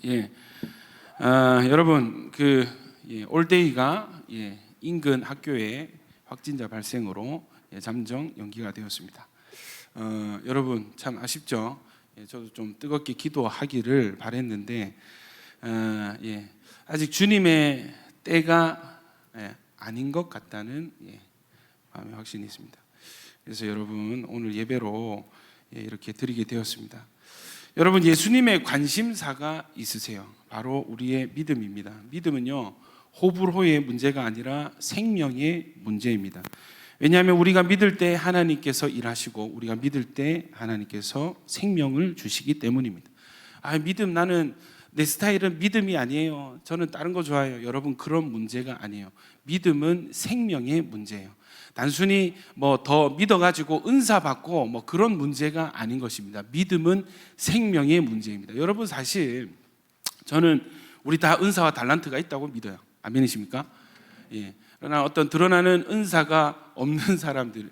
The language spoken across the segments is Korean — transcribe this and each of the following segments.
예, 여러분 올데이가 인근 학교에 확진자 발생으로 잠정 연기가 되었습니다. 여러분 참 아쉽죠. 저도 좀 뜨겁게 기도하기를 바랬는데 아직 주님의 때가 아닌 것 같다는 마음의 확신이 있습니다. 그래서 여러분 오늘 예배로 이렇게 드리게 되었습니다. 여러분 예수님의 관심사가 있으세요. 바로 우리의 믿음입니다. 믿음은요 호불호의 문제가 아니라 생명의 문제입니다. 왜냐하면 우리가 믿을 때 하나님께서 일하시고 우리가 믿을 때 하나님께서 생명을 주시기 때문입니다. 믿음, 나는 내 스타일은 믿음이 아니에요. 저는 다른 거 좋아해요. 여러분 그런 문제가 아니에요. 믿음은 생명의 문제예요. 단순히 더 믿어가지고 은사 받고 그런 문제가 아닌 것입니다. 믿음은 생명의 문제입니다. 여러분 사실 저는 우리 다 은사와 달란트가 있다고 믿어요. 아멘이십니까? 예. 그러나 어떤 드러나는 은사가 없는 사람들이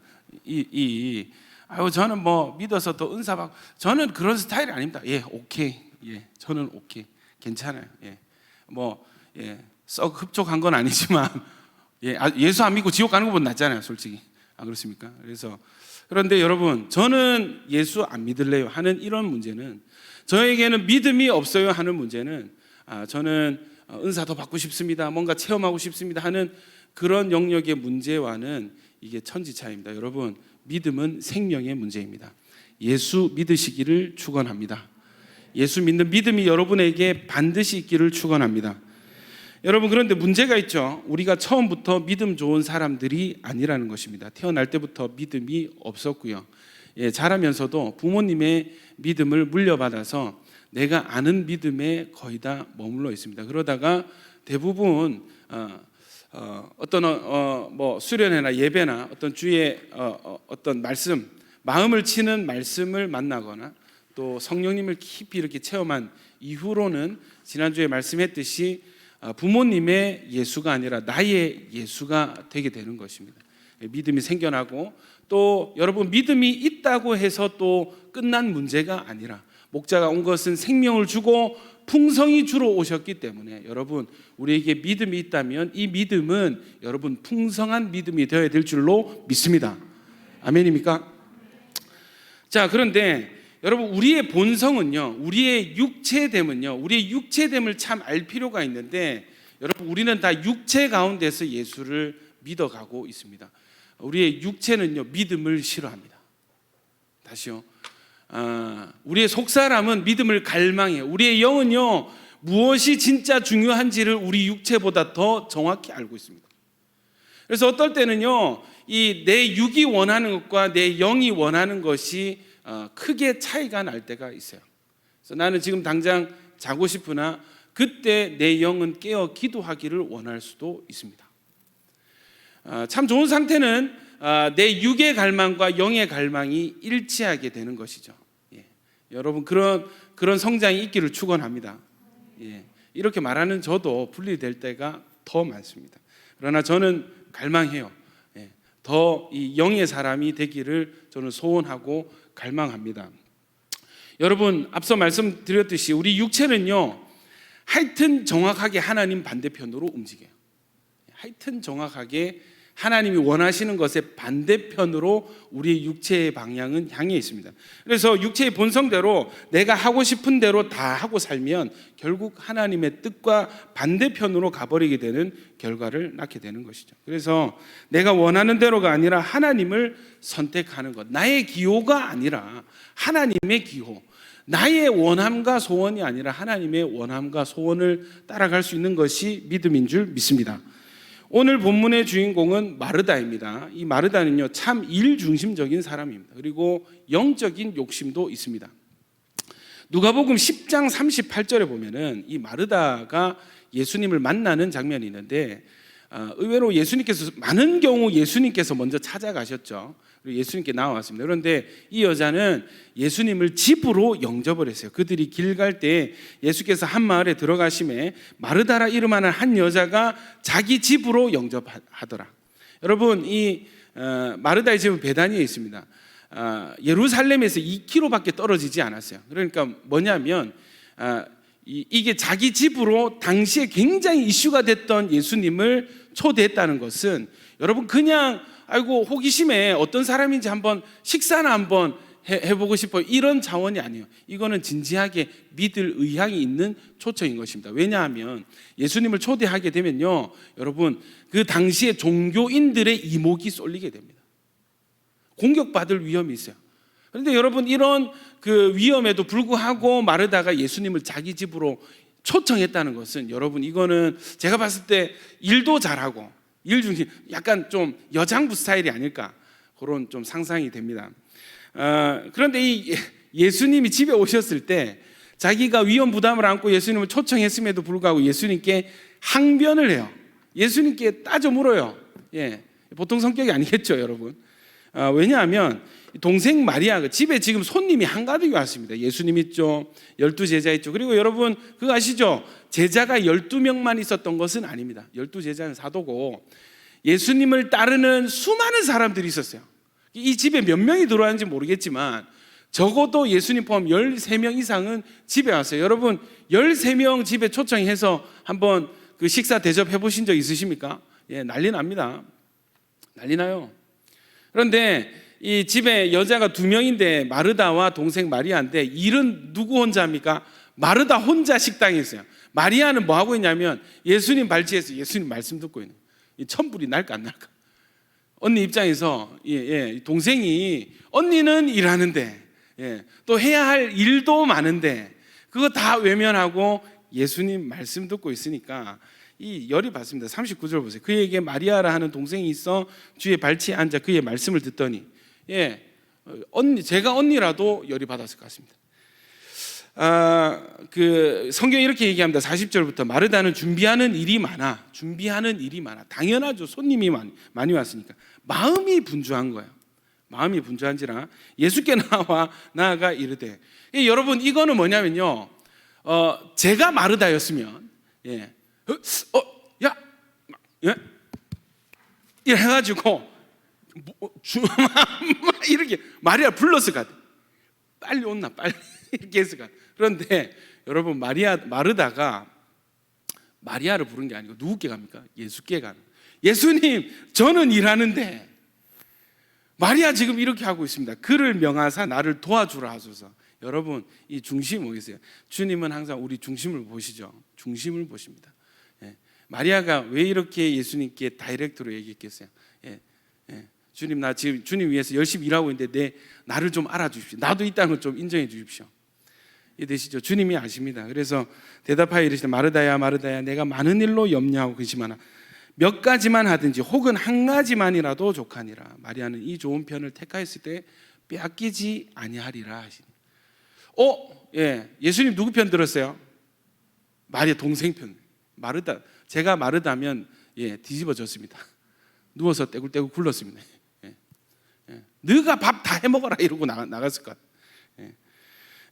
저는 믿어서 더 은사 받고 저는 그런 스타일이 아닙니다. 오케이. 저는 오케이. 괜찮아요. 썩 흡족한 건 아니지만 예수 안 믿고 지옥 가는 것보다 낫잖아요, 솔직히. 그렇습니까? 그런데 여러분, 저는 예수 안 믿을래요 하는 이런 문제는, 저에게는 믿음이 없어요 하는 문제는, 저는 은사 더 받고 싶습니다, 뭔가 체험하고 싶습니다 하는 그런 영역의 문제와는 이게 천지차이입니다. 여러분, 믿음은 생명의 문제입니다. 예수 믿으시기를 축원합니다. 예수 믿는 믿음이 여러분에게 반드시 있기를 축원합니다. 여러분, 그런데 문제가 있죠. 우리가 처음부터 믿음 좋은 사람들이 아니라는 것입니다. 태어날 때부터 믿음이 없었고요. 자라면서도 부모님의 믿음을 물려받아서 내가 아는 믿음에 거의 다 머물러 있습니다. 그러다가 대부분 어떤 수련회나 예배나 어떤 주의 어떤 말씀, 마음을 치는 말씀을 만나거나 또 성령님을 깊이 이렇게 체험한 이후로는 지난주에 말씀했듯이 부모님의 예수가 아니라 나의 예수가 되게 되는 것입니다. 믿음이 생겨나고, 또 여러분 믿음이 있다고 해서 또 끝난 문제가 아니라 목자가 온 것은 생명을 주고 풍성히 주러 오셨기 때문에 여러분 우리에게 믿음이 있다면 이 믿음은 여러분 풍성한 믿음이 되어야 될 줄로 믿습니다. 아멘입니까? 자, 그런데 여러분 우리의 본성은요, 우리의 육체됨은요, 우리의 육체됨을 참 알 필요가 있는데, 여러분 우리는 다 육체 가운데서 예수를 믿어가고 있습니다. 우리의 육체는요 믿음을 싫어합니다. 다시요, 우리의 속사람은 믿음을 갈망해요. 우리의 영은요 무엇이 진짜 중요한지를 우리 육체보다 더 정확히 알고 있습니다. 그래서 어떨 때는요 이 내 육이 원하는 것과 내 영이 원하는 것이 크게 차이가 날 때가 있어요. 그래서 나는 지금 당장 자고 싶으나 그때 내 영은 깨어 기도하기를 원할 수도 있습니다. 참 좋은 상태는 내 육의 갈망과 영의 갈망이 일치하게 되는 것이죠. 여러분 그런 성장이 있기를 축원합니다. 이렇게 말하는 저도 분리될 때가 더 많습니다. 그러나 저는 갈망해요. 더 이 영의 사람이 되기를 저는 소원하고 갈망합니다. 여러분 앞서 말씀드렸듯이 우리 육체는요 하여튼 정확하게 하나님 반대편으로 움직여요. 하여튼 정확하게 하나님이 원하시는 것의 반대편으로 우리의 육체의 방향은 향해 있습니다. 그래서 육체의 본성대로 내가 하고 싶은 대로 다 하고 살면 결국 하나님의 뜻과 반대편으로 가버리게 되는 결과를 낳게 되는 것이죠. 그래서 내가 원하는 대로가 아니라 하나님을 선택하는 것, 나의 기호가 아니라 하나님의 기호, 나의 원함과 소원이 아니라 하나님의 원함과 소원을 따라갈 수 있는 것이 믿음인 줄 믿습니다. 오늘 본문의 주인공은 마르다입니다. 이 마르다는요 참 일중심적인 사람입니다. 그리고 영적인 욕심도 있습니다. 누가복음 10장 38절에 보면은 이 마르다가 예수님을 만나는 장면이 있는데, 의외로 예수님께서 많은 경우 예수님께서 먼저 찾아가셨죠. 그리고 예수님께 나왔습니다. 그런데 이 여자는 예수님을 집으로 영접을 했어요. 그들이 길 갈 때 예수께서 한 마을에 들어가심에 마르다라 이름하는 한 여자가 자기 집으로 영접하더라. 여러분 이 마르다의 집은 베다니에 있습니다. 예루살렘에서 2km밖에 떨어지지 않았어요. 그러니까 뭐냐면 이게 자기 집으로 당시에 굉장히 이슈가 됐던 예수님을 초대했다는 것은 여러분 그냥 아이고 호기심에 어떤 사람인지 한번 식사나 한번 해보고 싶어요 이런 차원이 아니에요. 이거는 진지하게 믿을 의향이 있는 초청인 것입니다. 왜냐하면 예수님을 초대하게 되면요 여러분 그 당시에 종교인들의 이목이 쏠리게 됩니다. 공격받을 위험이 있어요. 그런데 여러분 이런 그 위험에도 불구하고 마르다가 예수님을 자기 집으로 초청했다는 것은 여러분 이거는 제가 봤을 때 일도 잘하고 일 중에 약간 좀 여장부 스타일이 아닐까 그런 좀 상상이 됩니다. 그런데 이 예수님이 집에 오셨을 때 자기가 위험 부담을 안고 예수님을 초청했음에도 불구하고 예수님께 항변을 해요. 예수님께 따져 물어요. 예, 보통 성격이 아니겠죠 여러분. 왜냐하면 동생 마리아가 집에 지금 손님이 한가득이 왔습니다. 예수님 있죠, 12제자 있죠. 그리고 여러분 그거 아시죠? 제자가 12명만 있었던 것은 아닙니다. 12제자는 사도고 예수님을 따르는 수많은 사람들이 있었어요. 이 집에 몇 명이 들어왔는지 모르겠지만 적어도 예수님 포함 13명 이상은 집에 왔어요. 여러분 13명 집에 초청해서 한번 그 식사 대접해 보신 적 있으십니까? 예, 난리 납니다. 난리 나요. 그런데 이 집에 여자가 2명인데 마르다와 동생 마리아인데 일은 누구 혼자 합니까? 마르다 혼자 식당에 있어요. 마리아는 뭐 하고 있냐면 예수님 발치에서 예수님 말씀 듣고 있는 이 천불이 날까 안 날까. 언니 입장에서 동생이 언니는 일하는데 또 해야 할 일도 많은데 그거 다 외면하고 예수님 말씀 듣고 있으니까 이 열이 받습니다. 39절 보세요. 그에게 마리아라 하는 동생이 있어 주의 발치에 앉아 그의 말씀을 듣더니 제가 언니라도 열이 받았을 것 같습니다. 그 성경이 이렇게 얘기합니다. 40절부터 마르다는 준비하는 일이 많아. 당연하죠. 손님이 많이 왔으니까 마음이 분주한 거예요. 마음이 분주한지라 예수께 나아가 이르되 여러분 이거는 뭐냐면요 제가 마르다였으면 이래 해가지고 이렇게 마리아 불렀을 것 같아요. 빨리 온나 빨리 이렇게 했을 것 같아요. 그런데 여러분 마르다가 마리아를 부른 게 아니고 누구께 갑니까? 예수께 가는. 예수님 저는 일하는데 마리아 지금 이렇게 하고 있습니다. 그를 명하사 나를 도와주라 하소서. 여러분 이 중심이 뭐겠어요? 주님은 항상 우리 중심을 보시죠. 중심을 보십니다. 마리아가 왜 이렇게 예수님께 다이렉트로 얘기했겠어요? 주님 나 지금 주님 위해서 열심히 일하고 있는데 나를 좀 알아주십시오. 나도 있다는 걸 좀 인정해 주십시오. 이해되시죠? 주님이 아십니다. 그래서 대답하여 이르시되 마르다야 마르다야 내가 많은 일로 염려하고 근심하나 몇 가지만 하든지 혹은 한 가지만이라도 족하니라. 마리아는 이 좋은 편을 택하였을 때 빼앗기지 아니하리라 하시니. 예수님 누구 편 들었어요? 마리아 동생 편. 마르다. 제가 마르다면 뒤집어졌습니다. 누워서 떼굴떼굴 굴렀습니다. 너가 밥 다 해먹어라 이러고 나갔을 것 같아요.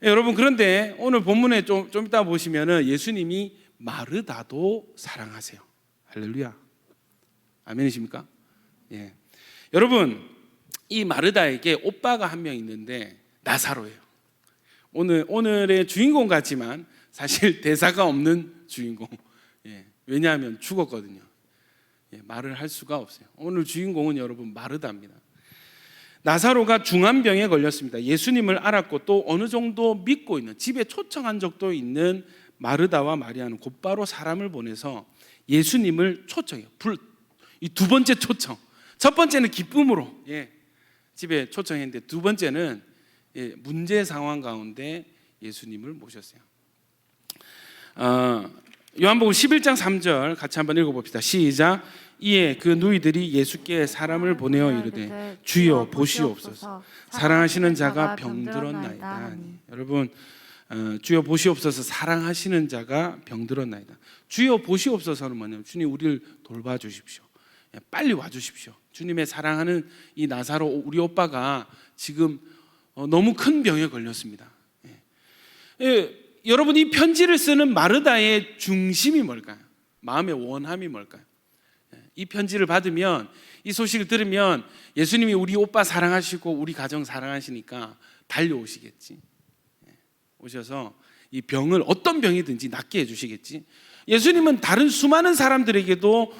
여러분 그런데 오늘 본문에 좀 이따 보시면은 예수님이 마르다도 사랑하세요. 할렐루야. 아멘이십니까? 여러분 이 마르다에게 오빠가 한 명 있는데 나사로예요. 오늘의 주인공 같지만 사실 대사가 없는 주인공. 왜냐하면 죽었거든요. 말을 할 수가 없어요. 오늘 주인공은 여러분 마르다입니다. 나사로가 중환병에 걸렸습니다. 예수님을 알았고 또 어느 정도 믿고 있는 집에 초청한 적도 있는 마르다와 마리아는 곧바로 사람을 보내서 예수님을 초청해요. 이 두 번째 초청. 첫 번째는 기쁨으로 집에 초청했는데 두 번째는 문제 상황 가운데 예수님을 모셨어요. 요한복음 11장 3절 같이 한번 읽어봅시다. 시작. 이에 그 누이들이 예수께 사람을 보내어 이르되 주여 보시옵소서 사랑하시는 자가 병들었나이다. 여러분 주여 보시옵소서 사랑하시는 자가 병들었나이다. 주여 보시옵소서는 뭐냐면 주님 우리를 돌봐주십시오. 빨리 와주십시오. 주님의 사랑하는 이 나사로 우리 오빠가 지금 너무 큰 병에 걸렸습니다. 여러분 이 편지를 쓰는 마르다의 중심이 뭘까요? 마음의 원함이 뭘까요? 이 편지를 받으면 이 소식을 들으면 예수님이 우리 오빠 사랑하시고 우리 가정 사랑하시니까 달려오시겠지. 오셔서 이 병을 어떤 병이든지 낫게 해주시겠지. 예수님은 다른 수많은 사람들에게도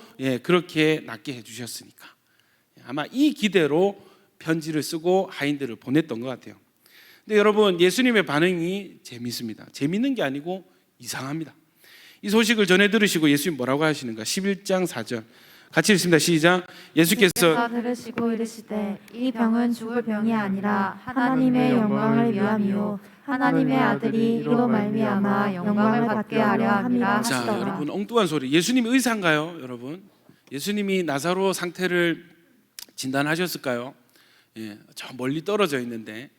그렇게 낫게 해주셨으니까 아마 이 기대로 편지를 쓰고 하인들을 보냈던 것 같아요. 근데 여러분, 예수님의 반응이 재밌습니다. 재밌는 게 아니고 이상합니다. 이 소식을 전해 들으시고 예수님 뭐라고 하시는가? 11장 4절 같이 읽습니다. 시작. 예수께서 들으시고 이르시되 이 병은 죽을 병이 아니라 하나님의 영광을 위함이요 하나님의 아들이 이로 말미암아 영광을 받게 하려 함이라 자, 하시더라. 여러분, 엉뚱한 소리. 예수님이 의사인가요, 여러분? 예수님이 나사로 상태를 진단하셨을까요? 저 멀리 떨어져 있는데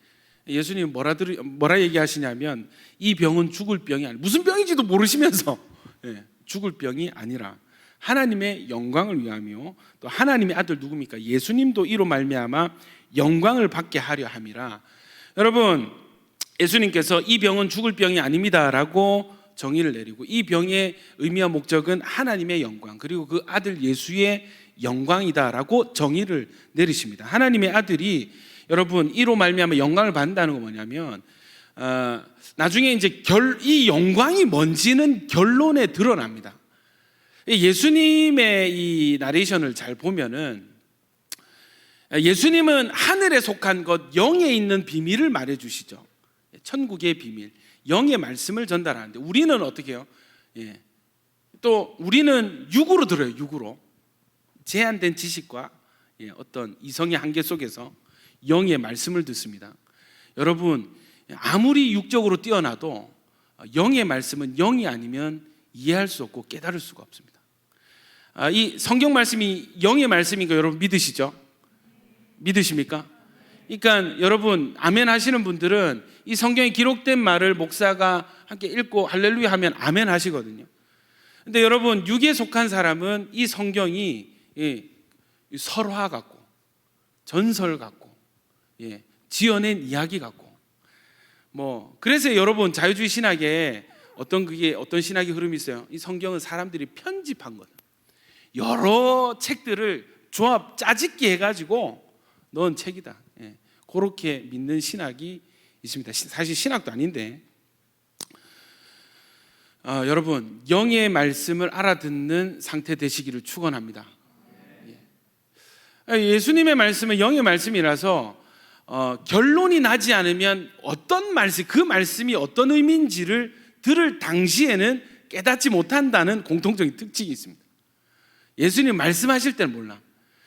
예수님이 뭐라 얘기하시냐면 이 병은 죽을 병이 아니라, 무슨 병인지도 모르시면서 죽을 병이 아니라 하나님의 영광을 위함이요 또 하나님의 아들 누굽니까? 예수님도 이로 말미암아 영광을 받게 하려 함이라. 여러분, 예수님께서 이 병은 죽을 병이 아닙니다라고 정의를 내리고 이 병의 의미와 목적은 하나님의 영광 그리고 그 아들 예수의 영광이다라고 정의를 내리십니다. 하나님의 아들이 여러분 이로 말미암아 영광을 받는다는 건 뭐냐면 나중에 이제 이 영광이 뭔지는 결론에 드러납니다. 예수님의 이 나레이션을 잘 보면은 예수님은 하늘에 속한 것 영에 있는 비밀을 말해 주시죠. 천국의 비밀, 영의 말씀을 전달하는데 우리는 어떻게 해요? 또 우리는 육으로 들어요. 육으로 제한된 지식과 어떤 이성의 한계 속에서 영의 말씀을 듣습니다. 여러분, 아무리 육적으로 뛰어나도 영의 말씀은 영이 아니면 이해할 수 없고 깨달을 수가 없습니다. 이 성경 말씀이 영의 말씀인 거 여러분 믿으시죠? 믿으십니까? 그러니까 여러분 아멘 하시는 분들은 이 성경에 기록된 말을 목사가 함께 읽고 할렐루야 하면 아멘 하시거든요. 근데 여러분 육에 속한 사람은 이 성경이 설화 같고 전설 같고 지어낸 이야기 같고 그래서 여러분 자유주의 신학에 어떤 신학의 흐름이 있어요. 이 성경은 사람들이 편집한 거다. 여러 책들을 조합 짜집기 해가지고 넣은 책이다. 그렇게 믿는 신학이 있습니다. 사실 신학도 아닌데 여러분 영의 말씀을 알아듣는 상태 되시기를 축원합니다. 예수님의 말씀은 영의 말씀이라서 결론이 나지 않으면 어떤 말씀, 그 말씀이 어떤 의미인지를 들을 당시에는 깨닫지 못한다는 공통적인 특징이 있습니다. 예수님 말씀하실 때는 몰라.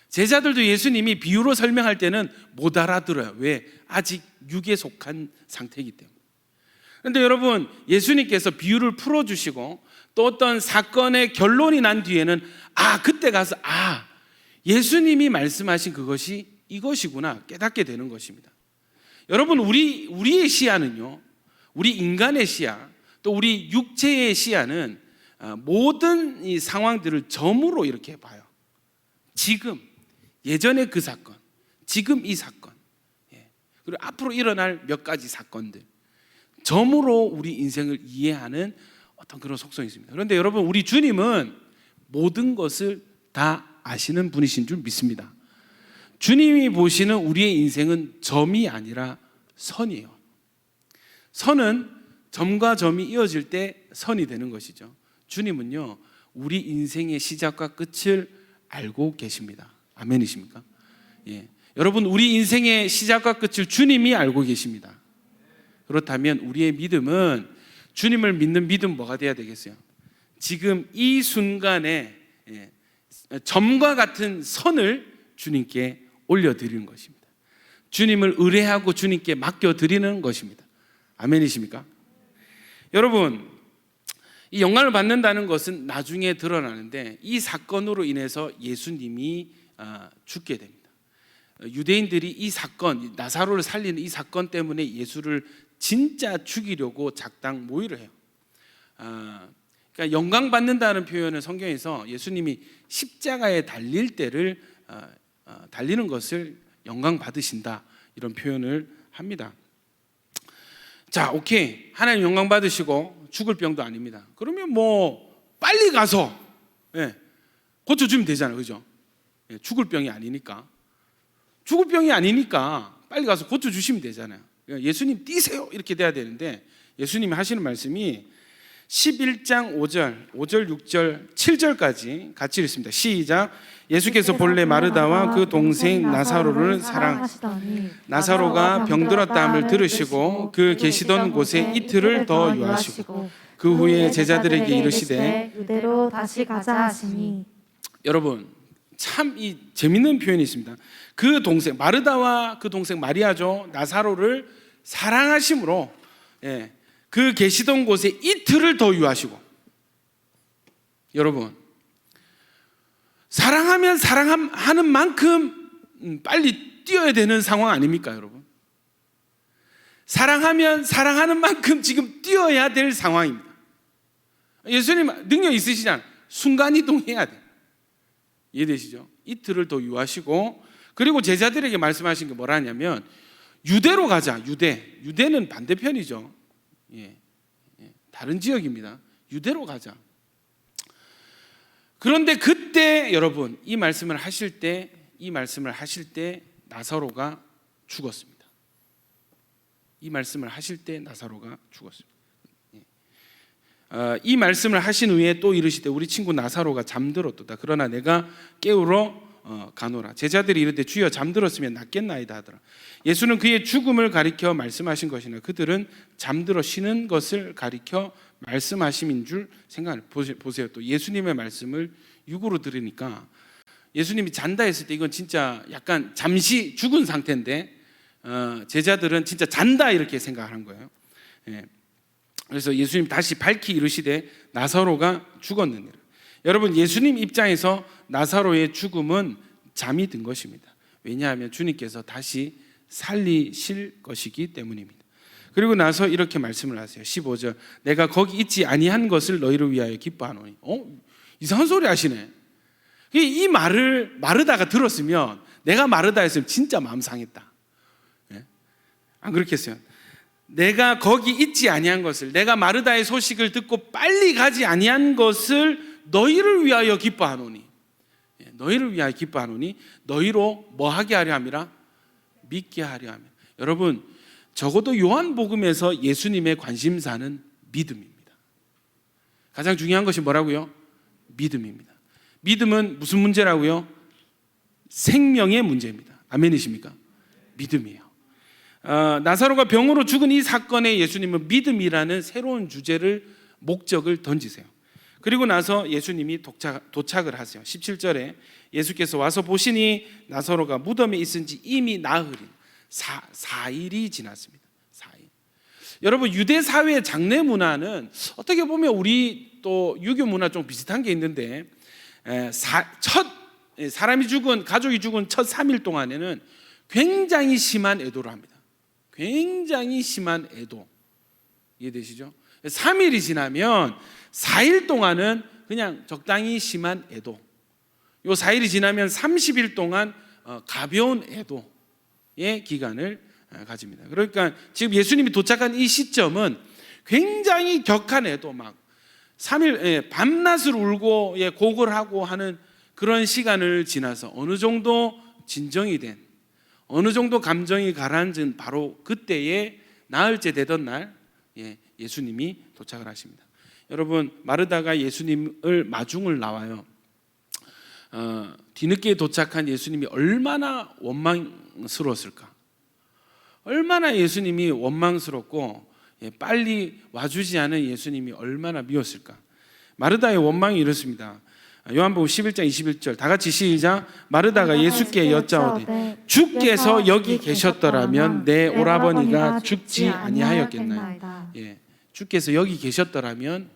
제자들도 예수님이 비유로 설명할 때는 못 알아들어요. 왜? 아직 육에 속한 상태이기 때문에. 그런데 여러분 예수님께서 비유를 풀어주시고 또 어떤 사건의 결론이 난 뒤에는 그때 가서 예수님이 말씀하신 그것이 이것이구나 깨닫게 되는 것입니다. 여러분 우리의 시야는요, 우리 인간의 시야 또 우리 육체의 시야는 모든 이 상황들을 점으로 이렇게 봐요. 지금, 예전의 그 사건, 지금 이 사건, 그리고 앞으로 일어날 몇 가지 사건들 점으로 우리 인생을 이해하는 어떤 그런 속성이 있습니다. 그런데 여러분 우리 주님은 모든 것을 다 아시는 분이신 줄 믿습니다. 주님이 보시는 우리의 인생은 점이 아니라 선이에요. 선은 점과 점이 이어질 때 선이 되는 것이죠. 주님은요 우리 인생의 시작과 끝을 알고 계십니다. 아멘이십니까? 여러분 우리 인생의 시작과 끝을 주님이 알고 계십니다. 그렇다면 우리의 믿음은 주님을 믿는 믿음 뭐가 돼야 되겠어요? 지금 이 순간에 점과 같은 선을 주님께 올려드리는 것입니다. 주님을 의뢰하고 주님께 맡겨드리는 것입니다. 아멘이십니까? 여러분 이 영광을 받는다는 것은 나중에 드러나는데 이 사건으로 인해서 예수님이 죽게 됩니다. 유대인들이 이 사건, 나사로를 살리는 이 사건 때문에 예수를 진짜 죽이려고 작당 모의를 해요. 그러니까 영광 받는다는 표현을 성경에서 예수님이 십자가에 달릴 때를 달리는 것을 영광 받으신다 이런 표현을 합니다. 자, 오케이. 하나님 영광 받으시고 죽을 병도 아닙니다. 그러면 빨리 가서 고쳐주면 되잖아요, 그죠? 죽을 병이 아니니까 빨리 가서 고쳐주시면 되잖아요. 예수님 뛰세요 이렇게 돼야 되는데 예수님이 하시는 말씀이 11장 5절, 5절, 6절, 7절까지 같이 읽습니다. 시작. 예수께서 본래 마르다와 그 동생 나사로를 사랑하시더니 나사로가 병들었다 함을 들으시고 그 계시던 곳에 이틀을 더 유하시고 그 후에 제자들에게 이르시되 유대로 다시 가자 하시니. 여러분 참 이 재밌는 표현이 있습니다. 그 동생 마르다와 그 동생 마리아죠. 나사로를 사랑하심으로 그 계시던 곳에 이틀을 더 유하시고. 여러분 사랑하면 사랑하는 만큼 빨리 뛰어야 되는 상황 아닙니까, 여러분? 사랑하면 사랑하는 만큼 지금 뛰어야 될 상황입니다. 예수님 능력 있으시잖아요. 순간이동해야 돼. 이해되시죠? 이틀을 더 유하시고, 그리고 제자들에게 말씀하신 게 뭐라 하냐면 유대로 가자. 유대는 반대편이죠. 다른 지역입니다. 유대로 가자. 그런데 그때 여러분 이 말씀을 하실 때 나사로가 죽었습니다. 이 말씀을 하실 때 나사로가 죽었습니다. 이 말씀을 하신 후에 또 이르시되 우리 친구 나사로가 잠들었도다. 그러나 내가 깨우러 가노라. 제자들이 이르되 주여 잠들었으면 낫겠나이다 하더라. 예수는 그의 죽음을 가리켜 말씀하신 것이나 그들은 잠들어 쉬는 것을 가리켜 말씀하심인 줄 생각을 보세요. 또 예수님의 말씀을 육으로 들으니까 예수님이 잔다 했을 때 이건 진짜 약간 잠시 죽은 상태인데 제자들은 진짜 잔다 이렇게 생각하는 거예요. 그래서 예수님 다시 밝히 이르시되 나사로가 죽었느니라. 여러분 예수님 입장에서 나사로의 죽음은 잠이 든 것입니다. 왜냐하면 주님께서 다시 살리실 것이기 때문입니다. 그리고 나서 이렇게 말씀을 하세요. 15절 내가 거기 있지 아니한 것을 너희를 위하여 기뻐하노니. 이상한 소리 하시네. 이 말을 마르다가 들었으면, 내가 마르다 했으면 진짜 마음 상했다. 안 그렇겠어요? 내가 거기 있지 아니한 것을, 내가 마르다의 소식을 듣고 빨리 가지 아니한 것을 너희를 위하여 기뻐하노니. 너희를 위하여 기뻐하노니 너희로 뭐 하게 하려 함이라? 믿게 하려 함이라. 여러분 적어도 요한복음에서 예수님의 관심사는 믿음입니다. 가장 중요한 것이 뭐라고요? 믿음입니다. 믿음은 무슨 문제라고요? 생명의 문제입니다. 아멘이십니까? 믿음이에요. 나사로가 병으로 죽은 이 사건에 예수님은 믿음이라는 새로운 주제를, 목적을 던지세요. 그리고 나서 예수님이 도착을 하세요. 17절에 예수께서 와서 보시니 나사로가 무덤에 있은 지 이미 나흘인 4일이 지났습니다. 4일. 여러분 유대 사회의 장례 문화는 어떻게 보면 우리 또 유교 문화 좀 비슷한 게 있는데 사람이 죽은, 가족이 죽은 첫 3일 동안에는 굉장히 심한 애도를 합니다. 굉장히 심한 애도. 이해되시죠? 3일이 지나면 4일 동안은 그냥 적당히 심한 애도, 요 4일이 지나면 30일 동안 가벼운 애도의 기간을 가집니다. 그러니까 지금 예수님이 도착한 이 시점은 굉장히 격한 애도, 막 3일 밤낮을 울고 고걸하고 하는 그런 시간을 지나서 어느 정도 진정이 된, 어느 정도 감정이 가라앉은 바로 그때에 나흘째 되던 날 예수님이 도착을 하십니다. 여러분 마르다가 예수님을 마중을 나와요. 뒤늦게 도착한 예수님이 얼마나 원망스러웠을까? 얼마나 예수님이 원망스럽고 빨리 와주지 않은 예수님이 얼마나 미웠을까? 마르다의 원망이 이렇습니다. 요한복음 11장 21절 다 같이 시작. 마르다가 예수께 여짜오되 주께서 여기 계셨더라면 내 오라버니가 죽지 아니하였겠나이다. 주께서 여기 계셨더라면,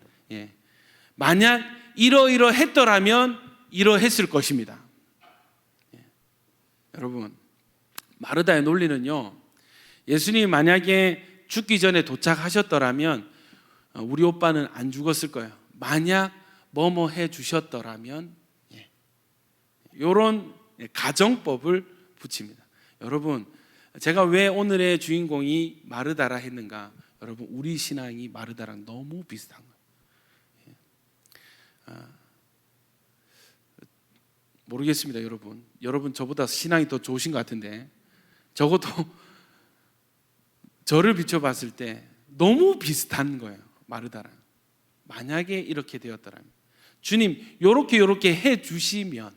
만약 이러이러했더라면 이러했을 것입니다. 여러분 마르다의 논리는요, 예수님이 만약에 죽기 전에 도착하셨더라면 우리 오빠는 안 죽었을 거예요. 만약 뭐뭐 해 주셨더라면, 이런 가정법을 붙입니다. 여러분 제가 왜 오늘의 주인공이 마르다라 했는가? 여러분 우리 신앙이 마르다랑 너무 비슷한 거예요. 모르겠습니다. 여러분 저보다 신앙이 더 좋으신 것 같은데, 적어도 저를 비춰봤을 때 너무 비슷한 거예요. 마르다랑. 만약에 이렇게 되었더라면, 주님 요렇게 해 주시면,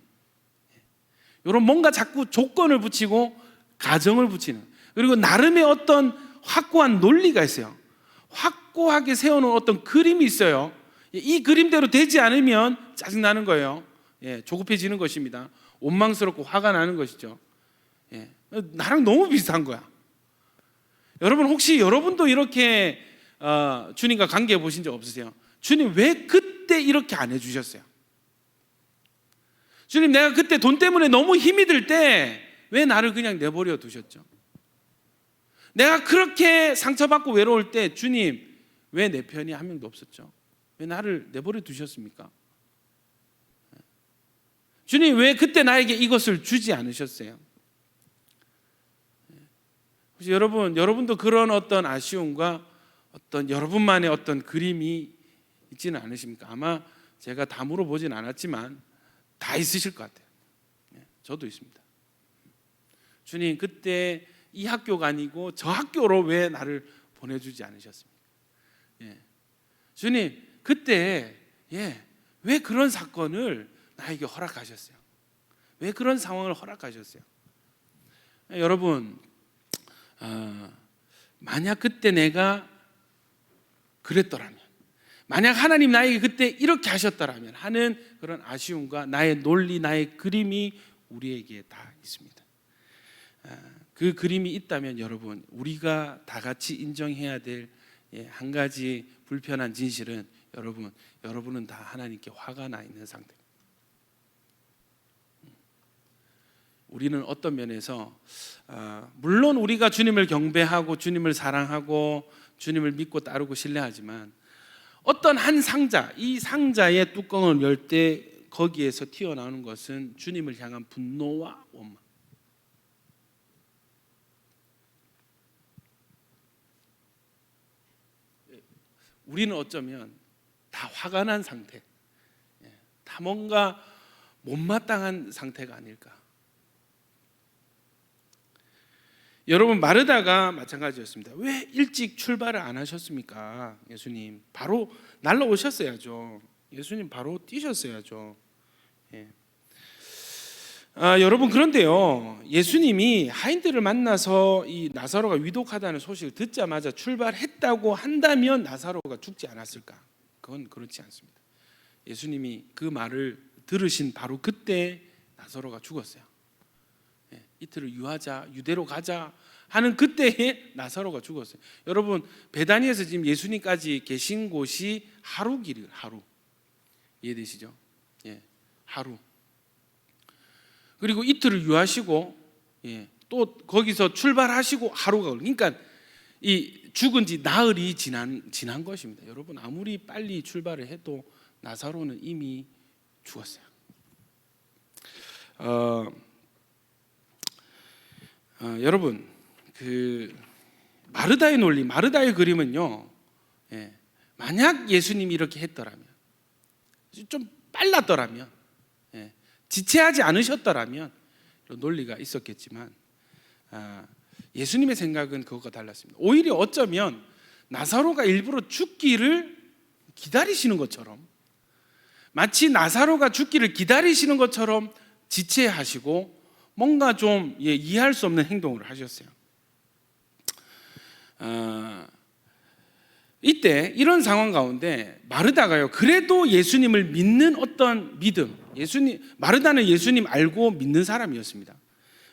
요런 뭔가 자꾸 조건을 붙이고 가정을 붙이는, 그리고 나름의 어떤 확고한 논리가 있어요. 확고하게 세워놓은 어떤 그림이 있어요. 이 그림대로 되지 않으면 짜증나는 거예요. 조급해지는 것입니다. 원망스럽고 화가 나는 것이죠. 나랑 너무 비슷한 거야. 여러분, 혹시 여러분도 이렇게 주님과 관계해 보신 적 없으세요? 주님 왜 그때 이렇게 안 해주셨어요? 주님, 내가 그때 돈 때문에 너무 힘이 들 때 왜 나를 그냥 내버려 두셨죠? 내가 그렇게 상처받고 외로울 때 주님 왜 내 편이 한 명도 없었죠? 왜 나를 내버려 두셨습니까? 주님 왜 그때 나에게 이것을 주지 않으셨어요? 혹시 여러분도 그런 어떤 아쉬움과 어떤 여러분만의 어떤 그림이 있지는 않으십니까? 아마 제가 다 물어보진 않았지만 다 있으실 것 같아요. 저도 있습니다. 주님 그때 이 학교가 아니고 저 학교로 왜 나를 보내주지 않으셨습니까? 주님 그때 왜 그런 사건을 나에게 허락하셨어요? 왜 그런 상황을 허락하셨어요? 여러분, 만약 그때 내가 그랬더라면, 만약 하나님 나에게 그때 이렇게 하셨더라면 하는 그런 아쉬움과 나의 논리, 나의 그림이 우리에게 다 있습니다. 그 그림이 있다면 여러분, 우리가 다 같이 인정해야 될 한 가지 불편한 진실은 여러분은 다 하나님께 화가 나 있는 상태입니다. 우리는 어떤 면에서 물론 우리가 주님을 경배하고 주님을 사랑하고 주님을 믿고 따르고 신뢰하지만 어떤 한 상자, 이 상자의 뚜껑을 열 때 거기에서 튀어나오는 것은 주님을 향한 분노와 원망. 우리는 어쩌면 다 화가 난 상태, 다 뭔가 못마땅한 상태가 아닐까. 여러분, 마르다가 마찬가지였습니다. 왜 일찍 출발을 안 하셨습니까? 예수님 바로 날라오셨어야죠. 예수님 바로 뛰셨어야죠. 여러분, 그런데요, 예수님이 하인들을 만나서 이 나사로가 위독하다는 소식을 듣자마자 출발했다고 한다면 나사로가 죽지 않았을까? 그건 그렇지 않습니다. 예수님이 그 말을 들으신 바로 그때 나사로가 죽었어요. 이틀을 유하자, 유대로 가자 하는 그때에 나사로가 죽었어요. 여러분, 베다니에서 지금 예수님까지 계신 곳이 하루 길이에요. 하루. 이해되시죠? 하루. 그리고 이틀을 유하시고 또 거기서 출발하시고 하루가 걸려. 그러니까 이 죽은 지 나흘이 지난 것입니다. 여러분, 아무리 빨리 출발을 해도 나사로는 이미 죽었어요. 여러분, 그 마르다의 논리, 마르다의 그림은요, 만약 예수님이 이렇게 했더라면, 좀 빨랐더라면, 지체하지 않으셨더라면 이런 논리가 있었겠지만 예수님의 생각은 그것과 달랐습니다. 오히려 어쩌면 나사로가 일부러 죽기를 기다리시는 것처럼, 마치 나사로가 죽기를 기다리시는 것처럼 지체하시고 뭔가 좀 이해할 수 없는 행동을 하셨어요. 이때 이런 상황 가운데 마르다가요, 그래도 예수님을 믿는 어떤 믿음, 마르다는 예수님 알고 믿는 사람이었습니다.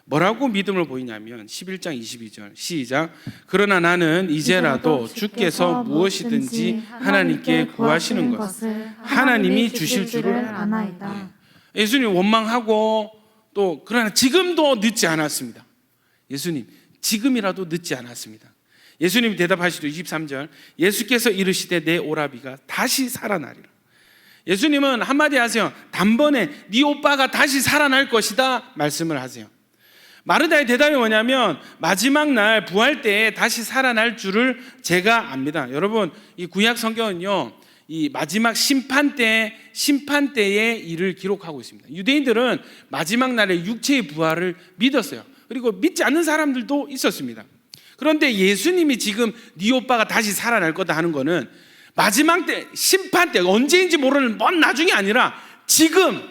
뭐라고 믿음을 보이냐면 11장 22절 시작. 그러나 나는 이제라도 주께서 무엇이든지 하나님께 구하시는 것을 하나님이 주실 줄을 아나이다. 예수님 원망하고 또 그러나 지금도 늦지 않았습니다. 예수님 지금이라도 늦지 않았습니다. 예수님이 대답하시죠. 23절 예수께서 이르시되 내 오라비가 다시 살아나리라. 예수님은 한마디 하세요. 단번에 네 오빠가 다시 살아날 것이다 말씀을 하세요. 마르다의 대답이 뭐냐면 마지막 날 부활 때에 다시 살아날 줄을 제가 압니다. 여러분, 이 구약 성경은요, 이 마지막 심판 때의 일을 기록하고 있습니다. 유대인들은 마지막 날에 육체의 부활을 믿었어요. 그리고 믿지 않는 사람들도 있었습니다. 그런데 예수님이 지금 네 오빠가 다시 살아날 거다 하는 거는 마지막 때, 심판 때, 언제인지 모르는 먼 나중이 아니라 지금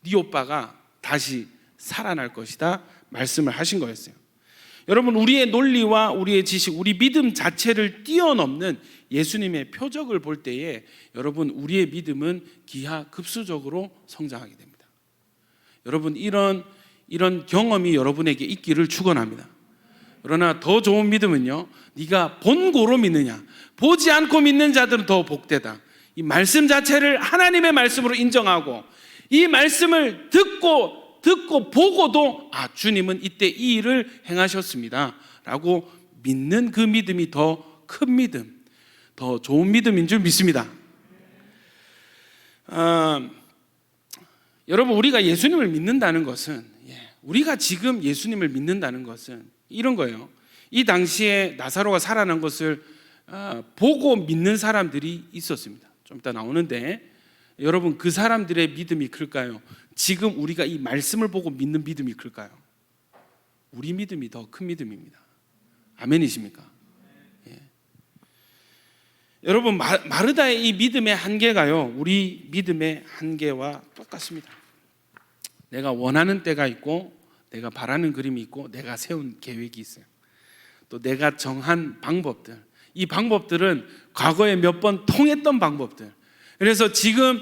네 오빠가 다시 살아날 것이다 말씀을 하신 거였어요. 여러분, 우리의 논리와 우리의 지식, 우리 믿음 자체를 뛰어넘는 예수님의 표적을 볼 때에 여러분, 우리의 믿음은 기하급수적으로 성장하게 됩니다. 여러분, 이런 경험이 여러분에게 있기를 축원합니다. 그러나 더 좋은 믿음은요, 네가 본고로 믿느냐, 보지 않고 믿는 자들은 더 복되다. 이 말씀 자체를 하나님의 말씀으로 인정하고 이 말씀을 듣고 보고도 주님은 이때 이 일을 행하셨습니다 라고 믿는 그 믿음이 더 큰 믿음, 더 좋은 믿음인 줄 믿습니다. 여러분, 우리가 예수님을 믿는다는 것은, 우리가 지금 예수님을 믿는다는 것은 이런 거예요. 이 당시에 나사로가 살아난 것을 보고 믿는 사람들이 있었습니다. 좀 이따 나오는데, 여러분, 그 사람들의 믿음이 클까요? 지금 우리가 이 말씀을 보고 믿는 믿음이 클까요? 우리 믿음이 더 큰 믿음입니다. 아멘이십니까? 예. 여러분, 마르다의 이 믿음의 한계가요, 우리 믿음의 한계와 똑같습니다. 내가 원하는 때가 있고, 내가 바라는 그림이 있고, 내가 세운 계획이 있어요. 또 내가 정한 방법들, 이 방법들은 과거에 몇 번 통했던 방법들. 그래서 지금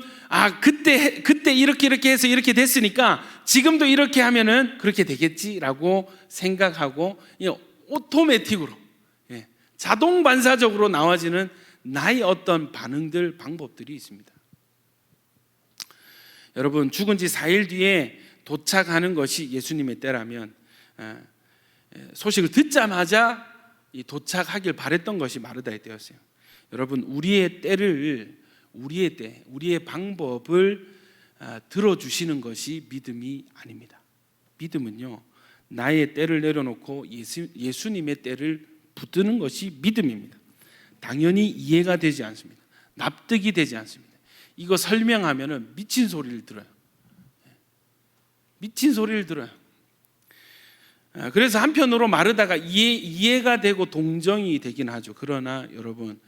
그때 이렇게 해서 이렇게 됐으니까 지금도 이렇게 하면은 그렇게 되겠지라고 생각하고 오토매틱으로, 자동 반사적으로 나와지는 나의 어떤 반응들, 방법들이 있습니다. 여러분, 죽은 지 4일 뒤에 도착하는 것이 예수님의 때라면, 소식을 듣자마자 도착하길 바랬던 것이 마르다의 때였어요. 여러분, 우리의 때, 우리의 방법을 들어주시는 것이 믿음이 아닙니다. 믿음은요, 나의 때를 내려놓고 예수님의 때를 붙드는 것이 믿음입니다. 당연히 이해가 되지 않습니다. 납득이 되지 않습니다. 이거 설명하면은 미친 소리를 들어요. 미친 소리를 들어요. 그래서 한편으로 마르다가 이해가 되고 동정이 되긴 하죠. 그러나 여러분,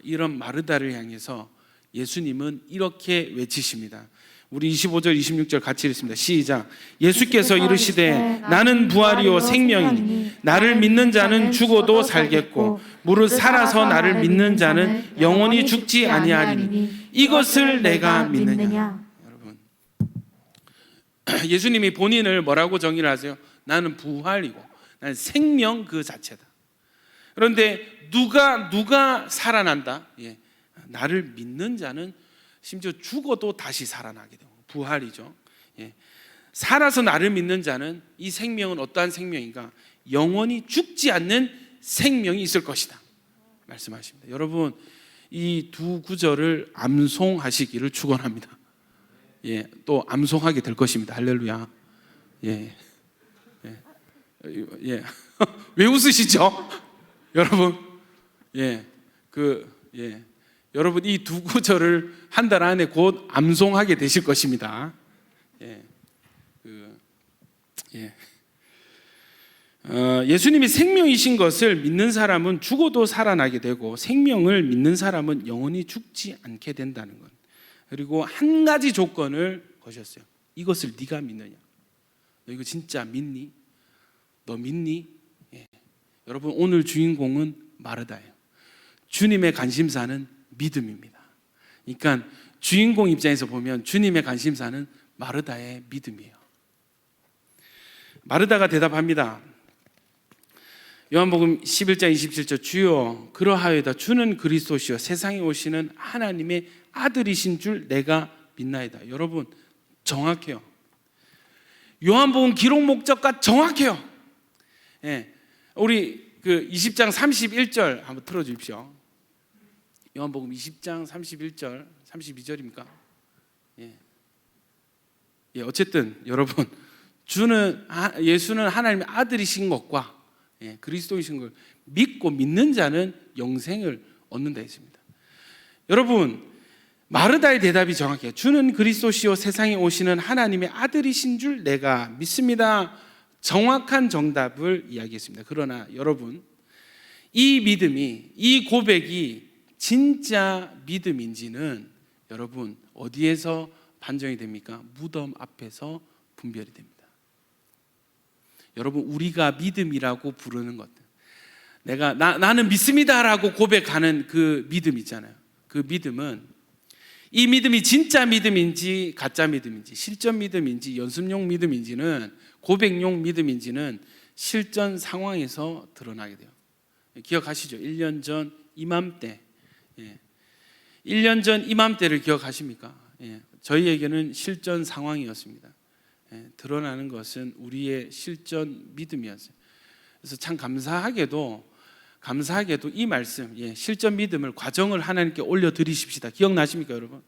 이런 마르다를 향해서 예수님은 이렇게 외치십니다. 우리 25절 26절 같이 읽습니다. 시작. 예수께서 이르시되 나는 부활이요 생명이니 나를 믿는 자는 죽어도 살겠고 무릇 살아서 나를 믿는 자는 영원히 죽지 아니하리니 이것을 내가 믿느냐. 여러분, 예수님이 본인을 뭐라고 정의를 하세요? 나는 부활이고 나는 생명 그 자체다. 그런데 누가 살아난다? 나를 믿는 자는 심지어 죽어도 다시 살아나게 되고, 부활이죠. 살아서 나를 믿는 자는, 이 생명은 어떠한 생명인가? 영원히 죽지 않는 생명이 있을 것이다 말씀하십니다. 여러분, 이 두 구절을 암송하시기를 축원합니다. 또 암송하게 될 것입니다. 할렐루야. 왜 웃으시죠? 여러분, 여러분, 이 두 구절을 한 달 안에 곧 암송하게 되실 것입니다. 예수님이 생명이신 것을 믿는 사람은 죽어도 살아나게 되고 생명을 믿는 사람은 영원히 죽지 않게 된다는 것. 그리고 한 가지 조건을 거셨어요. 이것을 네가 믿느냐? 너 이거 진짜 믿니? 너 믿니? 여러분, 오늘 주인공은 마르다예요. 주님의 관심사는 믿음입니다. 그러니까 주인공 입장에서 보면 주님의 관심사는 마르다의 믿음이에요. 마르다가 대답합니다. 요한복음 11장 27절, 주여 그러하여다 주는 그리스도시요 세상에 오시는 하나님의 아들이신 줄 내가 믿나이다. 여러분, 정확해요. 요한복음 기록 목적과 정확해요. 우리 그 20장 31절 한번 틀어주십시오. 요한복음 20장 31절, 32절입니까? 어쨌든 여러분, 예수는 하나님의 아들이신 것과 그리스도이신 걸 믿고 믿는 자는 영생을 얻는다 했습니다. 여러분, 마르다의 대답이 정확해요. 주는 그리스도시요 세상에 오시는 하나님의 아들이신 줄 내가 믿습니다. 정확한 정답을 이야기했습니다. 그러나 여러분, 이 믿음이, 이 고백이 진짜 믿음인지는 여러분 어디에서 판정이 됩니까? 무덤 앞에서 분별이 됩니다. 여러분, 우리가 믿음이라고 부르는 것들, 나는 믿습니다라고 고백하는 그 믿음 있잖아요. 그 믿음은, 이 믿음이 진짜 믿음인지 가짜 믿음인지, 실전 믿음인지 연습용 믿음인지는, 고백용 믿음인지는 실전 상황에서 드러나게 돼요. 기억하시죠? 1년 전 이맘때, 1년 전 이맘때를 기억하십니까? 저희에게는 실전 상황이었습니다. 드러나는 것은 우리의 실전 믿음이었어요. 그래서 참 감사하게도 이 말씀, 실전 믿음을, 과정을 하나님께 올려드리십시다. 기억나십니까, 여러분?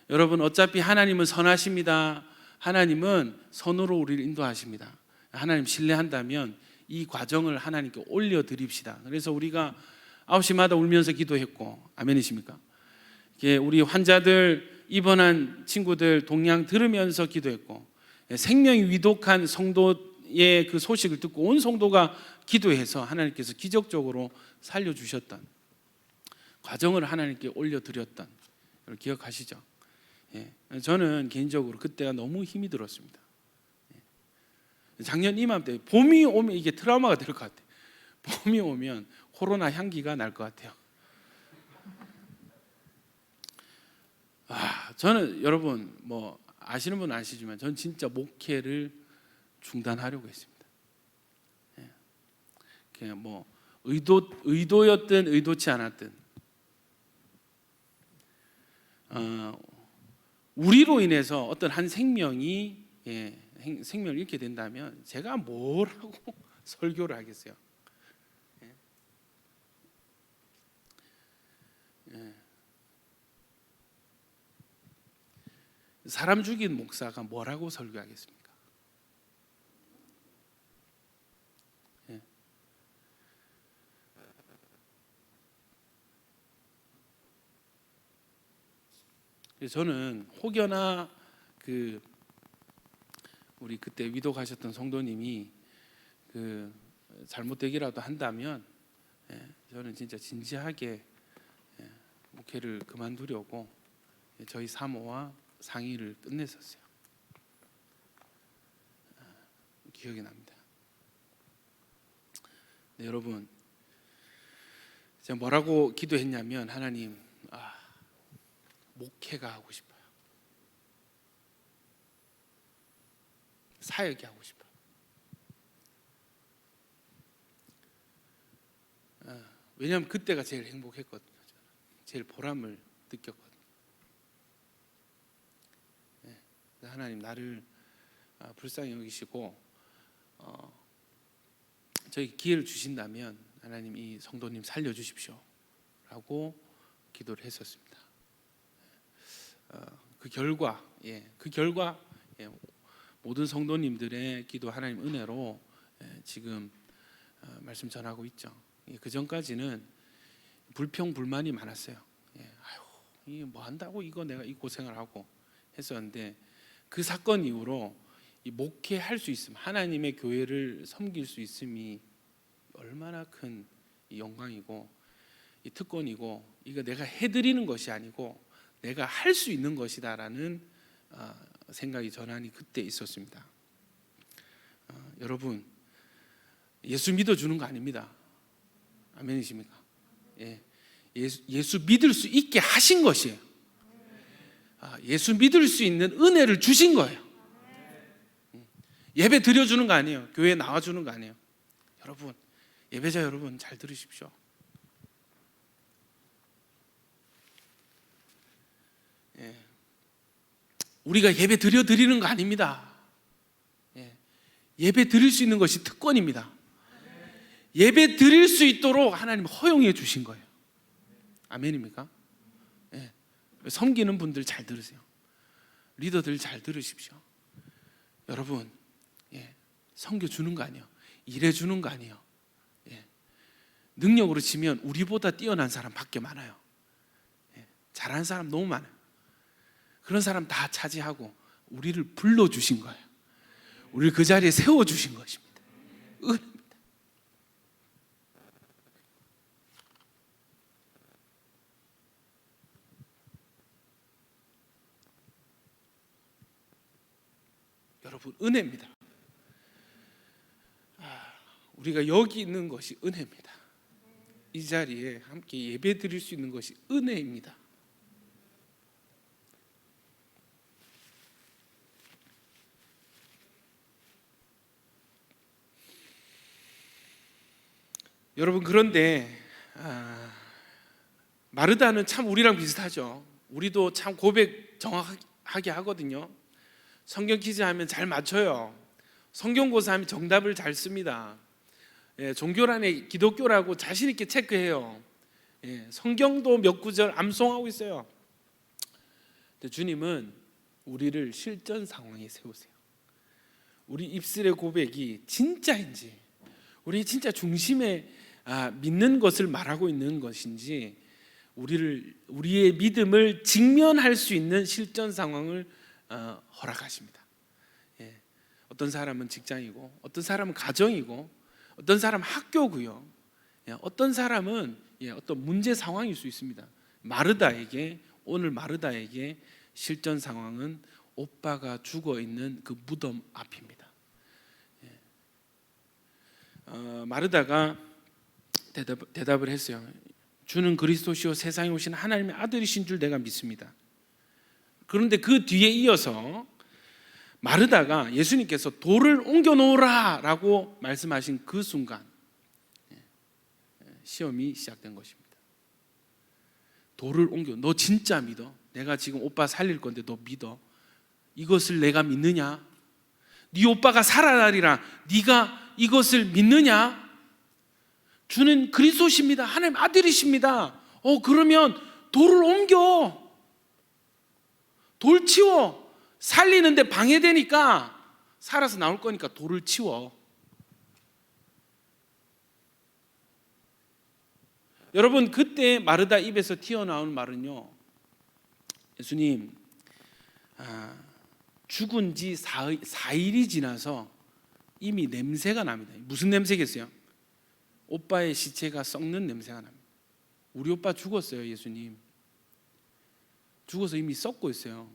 여러분, 어차피 하나님은 선하십니다. 하나님은 선으로 우리를 인도하십니다. 하나님 신뢰한다면 이 과정을 하나님께 올려드립시다. 그래서 우리가 9시마다 울면서 기도했고, 아멘이십니까? 우리 환자들, 입원한 친구들 동양 들으면서 기도했고, 생명이 위독한 성도의 그 소식을 듣고 온 성도가 기도해서 하나님께서 기적적으로 살려주셨던 과정을 하나님께 올려드렸던 걸 기억하시죠? 저는 개인적으로 그때가 너무 힘이 들었습니다. 작년 이맘때 봄이 오면 이게 트라우마가 될 것 같아요. 봄이 오면 코로나 향기가 날 것 같아요. 저는 여러분 뭐 아시는 분은 아시지만 저는 진짜 목회를 중단하려고 했습니다. 그냥 뭐 의도였든 의도치 않았든 우리로 인해서 어떤 한 생명이 생명을 잃게 된다면 제가 뭘 하고 설교를 하겠어요? 사람 죽인 목사가 뭐라고 설교하겠습니까? 저는 혹여나 우리 그때 위독하셨던 성도님이 잘못되기라도 한다면 저는 진짜 진지하게 목회를 그만두려고 저희 사모와 상의를 끝냈었어요. 기억이 납니다. 네, 여러분, 제가 뭐라고 기도했냐면, 하나님, 목회가 하고 싶어요. 사역이 하고 싶어요. 왜냐하면 그때가 제일 행복했거든요. 제일 보람을 느꼈거든요. 하나님, 나를 불쌍히 여기시고 저희 기회를 주신다면 하나님 이 성도님 살려주십시오 라고 기도를 했었습니다. 그 결과 모든 성도님들의 기도, 하나님 은혜로 지금 말씀 전하고 있죠. 그 전까지는 불평 불만이 많았어요. 이게 뭐 한다고 내가 이 고생을 하고 했었는데, 그 사건 이후로 이 목회할 수 있음, 하나님의 교회를 섬길 수 있음이 얼마나 큰 영광이고 이 특권이고, 이거 내가 해드리는 것이 아니고 내가 할 수 있는 것이다라는 생각이 전환이 그때 있었습니다. 여러분, 예수 믿어주는 거 아닙니다. 아멘이십니까? 예수 믿을 수 있게 하신 것이에요. 예수 믿을 수 있는 은혜를 주신 거예요. 예배 드려주는 거 아니에요. 교회에 나와주는 거 아니에요. 여러분, 예배자 여러분 잘 들으십시오. 우리가 예배 드리는 거 아닙니다. 예배 드릴 수 있는 것이 특권입니다. 예배 드릴 수 있도록 하나님 허용해 주신 거예요. 아멘입니까? 섬기는 분들 잘 들으세요. 리더들 잘 들으십시오. 여러분, 섬겨주는 거 아니에요. 일해주는 거 아니에요. 능력으로 치면 우리보다 뛰어난 사람 밖에 많아요. 잘하는 사람 너무 많아요. 그런 사람 다 차지하고 우리를 불러주신 거예요. 우리를 그 자리에 세워주신 것입니다. 은혜입니다. 여러분, 은혜입니다. 우리가 여기 있는 것이 은혜입니다. 이 자리에 함께 예배 드릴 수 있는 것이 은혜입니다. 여러분, 그런데 마르다는 참 우리랑 비슷하죠. 우리도 참 고백 정확하게 하거든요. 성경 퀴즈 하면 잘 맞춰요. 성경고사 하면 정답을 잘 씁니다. 종교란에 기독교라고 자신 있게 체크해요. 성경도 몇 구절 암송하고 있어요. 근데 주님은 우리를 실전 상황에 세우세요. 우리 입술의 고백이 진짜인지, 우리 진짜 중심에 믿는 것을 말하고 있는 것인지, 우리의 믿음을 직면할 수 있는 실전 상황을 허락하십니다. 어떤 사람은 직장이고, 어떤 사람은 가정이고, 어떤 사람은 학교고요. 어떤 사람은 어떤 문제 상황일 수 있습니다. 오늘 마르다에게 실전 상황은 오빠가 죽어 있는 그 무덤 앞입니다. 마르다가 대답을 했어요. 주는 그리스도시요 세상에 오신 하나님의 아들이신 줄 내가 믿습니다. 그런데 그 뒤에 이어서 마르다가 예수님께서 돌을 옮겨 놓으라 라고 말씀하신 그 순간 시험이 시작된 것입니다. 돌을 옮겨, 너 진짜 믿어? 내가 지금 오빠 살릴 건데 너 믿어? 이것을 내가 믿느냐? 네 오빠가 살아나리라 네가 이것을 믿느냐? 주는 그리스도십니다. 하나님 아들이십니다. 그러면 돌을 옮겨, 돌 치워. 살리는데 방해되니까 살아서 나올 거니까 돌을 치워. 여러분, 그때 마르다 입에서 튀어나오는 말은요, 예수님, 죽은 지 4일이 지나서 이미 냄새가 납니다. 무슨 냄새겠어요? 오빠의 시체가 썩는 냄새가 납니다. 우리 오빠 죽었어요. 예수님 죽어서 이미 썩고 있어요.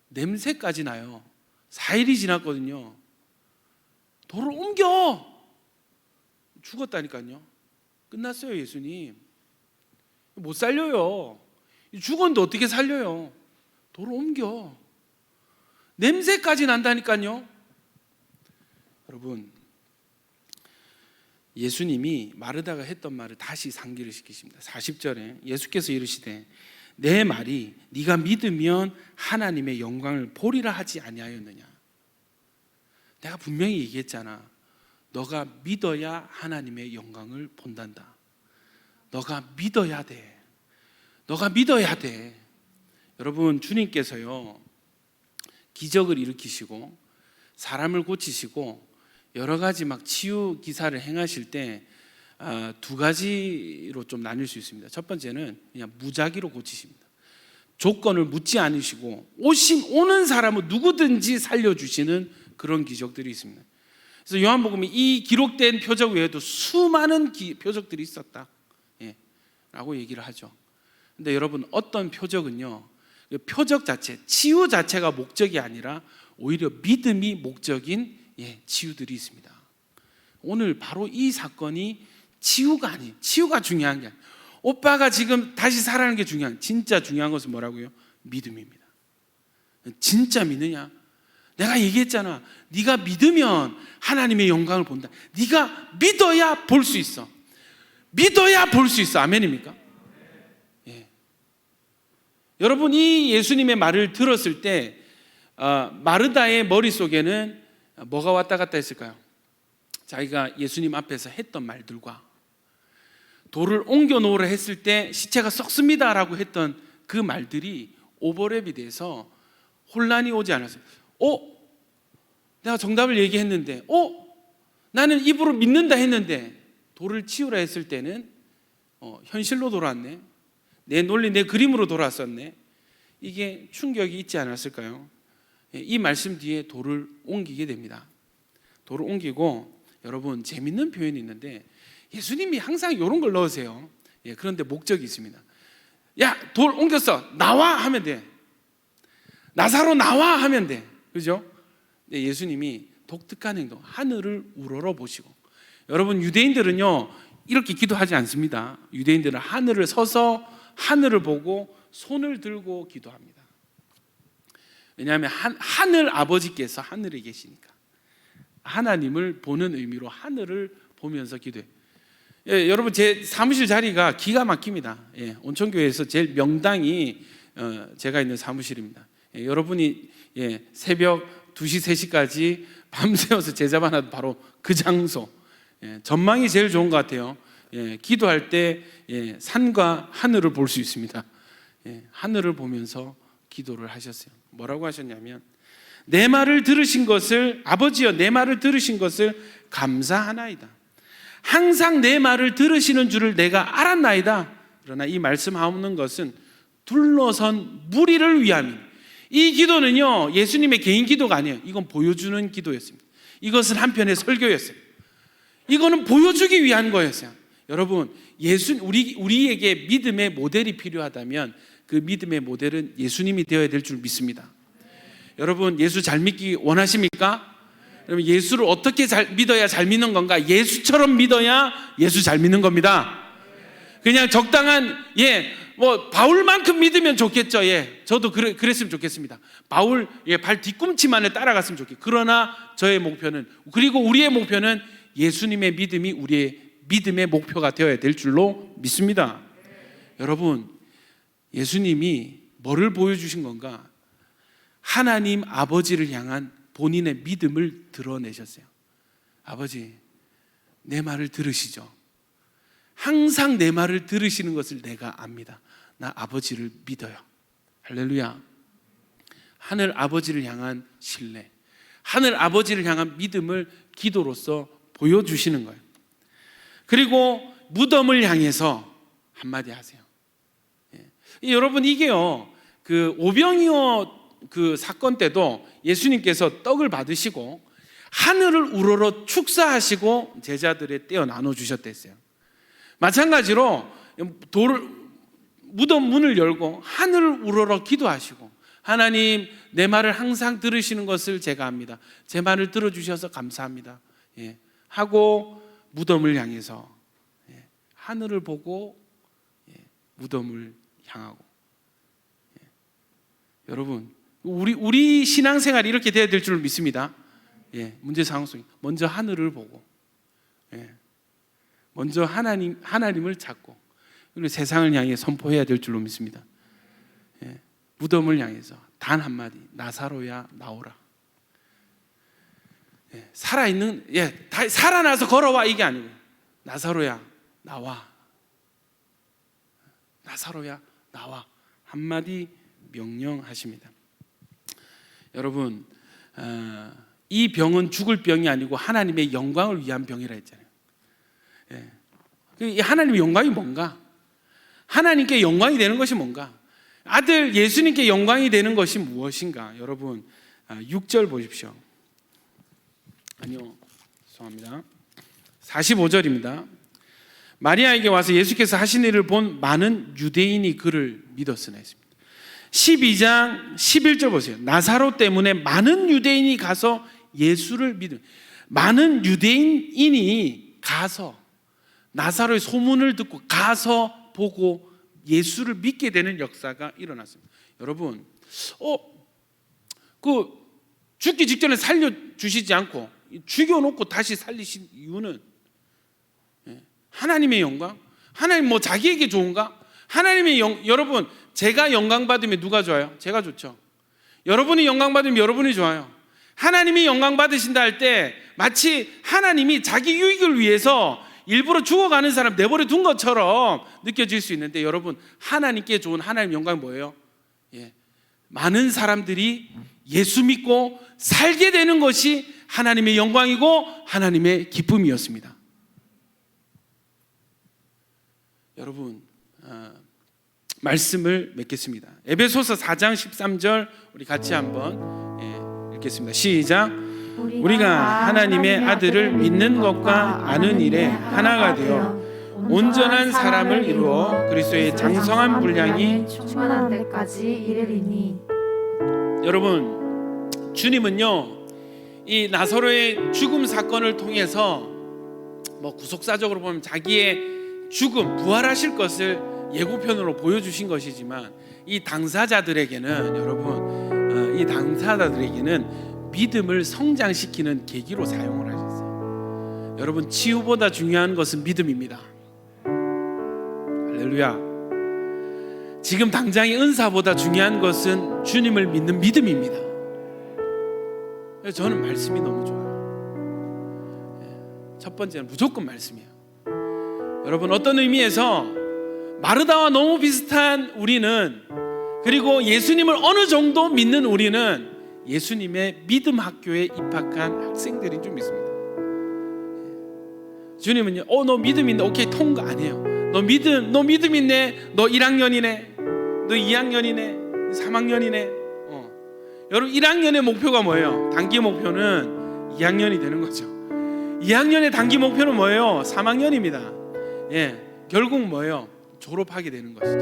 냄새까지 나요. 4일이 지났거든요. 돌을 옮겨. 죽었다니까요. 끝났어요. 예수님 못 살려요. 죽었는데 어떻게 살려요? 돌을 옮겨. 냄새까지 난다니까요. 여러분, 예수님이 마르다가 했던 말을 다시 상기를 시키십니다. 40절에 예수께서 이르시되 내 말이 네가 믿으면 하나님의 영광을 보리라 하지 아니하였느냐. 내가 분명히 얘기했잖아. 너가 믿어야 하나님의 영광을 본단다. 너가 믿어야 돼. 너가 믿어야 돼. 여러분, 주님께서요 기적을 일으키시고 사람을 고치시고 여러 가지 막 치유 기사를 행하실 때 두 가지로 좀 나눌 수 있습니다. 첫 번째는 그냥 무작위로 고치십니다. 조건을 묻지 않으시고 오는 사람은 누구든지 살려주시는 그런 기적들이 있습니다. 그래서 요한복음에 이 기록된 표적 외에도 수많은 표적들이 있었다 라고 얘기를 하죠. 근데 여러분, 어떤 표적은요, 표적 자체, 치유 자체가 목적이 아니라 오히려 믿음이 목적인 치유들이 있습니다. 오늘 바로 이 사건이 치유가 중요한 게 아니에요. 오빠가 지금 다시 살아나는 게 진짜 중요한 것은 뭐라고요? 믿음입니다. 진짜 믿느냐? 내가 얘기했잖아. 네가 믿으면 하나님의 영광을 본다. 네가 믿어야 볼 수 있어. 믿어야 볼 수 있어. 아멘입니까? 여러분, 이 예수님의 말을 들었을 때 마르다의 머릿속에는 뭐가 왔다 갔다 했을까요? 자기가 예수님 앞에서 했던 말들과 돌을 옮겨 놓으라 했을 때 시체가 썩습니다 라고 했던 그 말들이 오버랩이 돼서 혼란이 오지 않았어요. 내가 정답을 얘기했는데 나는 입으로 믿는다 했는데 돌을 치우라 했을 때는 현실로 돌아왔네. 내 논리, 내 그림으로 돌아왔었네. 이게 충격이 있지 않았을까요? 이 말씀 뒤에 돌을 옮기게 됩니다. 돌을 옮기고 여러분 재밌는 표현이 있는데 예수님이 항상 이런 걸 넣으세요. 그런데 목적이 있습니다. 야, 돌 옮겼어. 나와 하면 돼. 나사로 나와 하면 돼. 그죠? 예수님이 독특한 행동, 하늘을 우러러 보시고. 여러분 유대인들은요 이렇게 기도하지 않습니다. 유대인들은 하늘을 서서 하늘을 보고 손을 들고 기도합니다. 왜냐하면 하늘 아버지께서 하늘에 계시니까 하나님을 보는 의미로 하늘을 보면서 기도해요. 여러분 제 사무실 자리가 기가 막힙니다. 온천교회에서 제일 명당이 제가 있는 사무실입니다. 여러분이 새벽 2시, 3시까지 밤새워서 제자반하도 바로 그 장소. 전망이 제일 좋은 것 같아요. 기도할 때 산과 하늘을 볼 수 있습니다. 하늘을 보면서 기도를 하셨어요. 뭐라고 하셨냐면 내 말을 들으신 것을 아버지여 내 말을 들으신 것을 감사하나이다. 항상 내 말을 들으시는 줄을 내가 알았나이다. 그러나 이 말씀하는 것은 둘러선 무리를 위함이니 이 기도는요 예수님의 개인 기도가 아니에요. 이건 보여주는 기도였습니다. 이것은 한편의 설교였어요. 이거는 보여주기 위한 거였어요. 여러분 우리에게 믿음의 모델이 필요하다면 그 믿음의 모델은 예수님이 되어야 될 줄 믿습니다. 여러분 예수 잘 믿기 원하십니까? 여러분 예수를 어떻게 잘 믿어야 잘 믿는 건가? 예수처럼 믿어야 예수 잘 믿는 겁니다. 그냥 적당한 바울만큼 믿으면 좋겠죠. 저도 그랬으면 좋겠습니다. 바울 발 뒤꿈치만을 따라갔으면 좋겠어요. 그러나 저의 목표는 그리고 우리의 목표는 예수님의 믿음이 우리의 믿음의 목표가 되어야 될 줄로 믿습니다. 여러분 예수님이 뭐를 보여주신 건가? 하나님 아버지를 향한 본인의 믿음을 드러내셨어요. 아버지 내 말을 들으시죠? 항상 내 말을 들으시는 것을 내가 압니다. 나 아버지를 믿어요. 할렐루야. 하늘 아버지를 향한 신뢰, 하늘 아버지를 향한 믿음을 기도로서 보여주시는 거예요. 그리고 무덤을 향해서 한마디 하세요. 여러분 이게요 그 오병이어 그 사건 때도 예수님께서 떡을 받으시고 하늘을 우러러 축사하시고 제자들의 떼어 나눠 주셨댔어요. 마찬가지로 무덤 문을 열고 하늘을 우러러 기도하시고 하나님 내 말을 항상 들으시는 것을 제가 압니다. 제 말을 들어주셔서 감사합니다. 하고 무덤을 향해서 하늘을 보고 무덤을 향하고. 여러분 우리 신앙생활이 이렇게 돼야 될 줄 믿습니다. 문제 상황 속에 먼저 하늘을 보고 먼저 하나님을 찾고 그리고 세상을 향해 선포해야 될 줄로 믿습니다. 무덤을 향해서 단 한마디 나사로야 나오라. 살아있는 살아나서 걸어와 이게 아니고 나사로야 나와. 나사로야 나와. 한마디 명령하십니다. 여러분 이 병은 죽을 병이 아니고 하나님의 영광을 위한 병이라 했잖아요. 이 하나님의 영광이 뭔가? 하나님께 영광이 되는 것이 뭔가? 아들 예수님께 영광이 되는 것이 무엇인가? 여러분 6절 보십시오. 아니요, 죄송합니다. 45절입니다. 마리아에게 와서 예수께서 하신 일을 본 많은 유대인이 그를 믿었으나 했습니다. 12장 11절 보세요. 나사로 때문에 많은 유대인이 가서 예수를 믿은. 많은 유대인이 가서 나사로의 소문을 듣고 가서 보고 예수를 믿게 되는 역사가 일어났습니다. 여러분, 그 죽기 직전에 살려주시지 않고 죽여놓고 다시 살리신 이유는 하나님의 영광? 하나님 뭐 자기에게 좋은가? 하나님의 여러분 제가 영광 받으면 누가 좋아요? 제가 좋죠. 여러분이 영광 받으면 여러분이 좋아요. 하나님이 영광 받으신다 할 때 마치 하나님이 자기 유익을 위해서 일부러 죽어가는 사람 내버려 둔 것처럼 느껴질 수 있는데 여러분 하나님께 좋은 하나님 영광이 뭐예요? 많은 사람들이 예수 믿고 살게 되는 것이 하나님의 영광이고 하나님의 기쁨이었습니다. 여러분 말씀을 맺겠습니다. 에베소서 4장 13절 우리 같이 한번 읽겠습니다. 시작. 우리가 하나님의 아들을 믿는 것과 아는 일에 하나가 되어 온전한 사람을 이루어 그리스도의 장성한 분량이 충만한 데까지 이르리니. 여러분, 주님은요 이 나사로의 죽음 사건을 통해서 구속사적으로 보면 자기의 죽음, 부활하실 것을 예고편으로 보여주신 것이지만 이 당사자들에게는 여러분, 이 당사자들에게는 믿음을 성장시키는 계기로 사용을 하셨어요. 여러분, 치유보다 중요한 것은 믿음입니다. 할렐루야. 지금 당장의 은사보다 중요한 것은 주님을 믿는 믿음입니다. 그래서 저는 말씀이 너무 좋아요. 첫 번째는 무조건 말씀이에요. 여러분, 어떤 의미에서 마르다와 너무 비슷한 우리는, 그리고 예수님을 어느 정도 믿는 우리는 예수님의 믿음 학교에 입학한 학생들인 줄 믿습니다. 주님은요, 너 믿음 있네, 오케이, 통과 안 해요. 너 믿음 있네, 너 1학년이네, 너 2학년이네, 3학년이네. 여러분, 1학년의 목표가 뭐예요? 단기 목표는 2학년이 되는 거죠. 2학년의 단기 목표는 뭐예요? 3학년입니다. 결국 뭐예요? 졸업하게 되는 것이죠.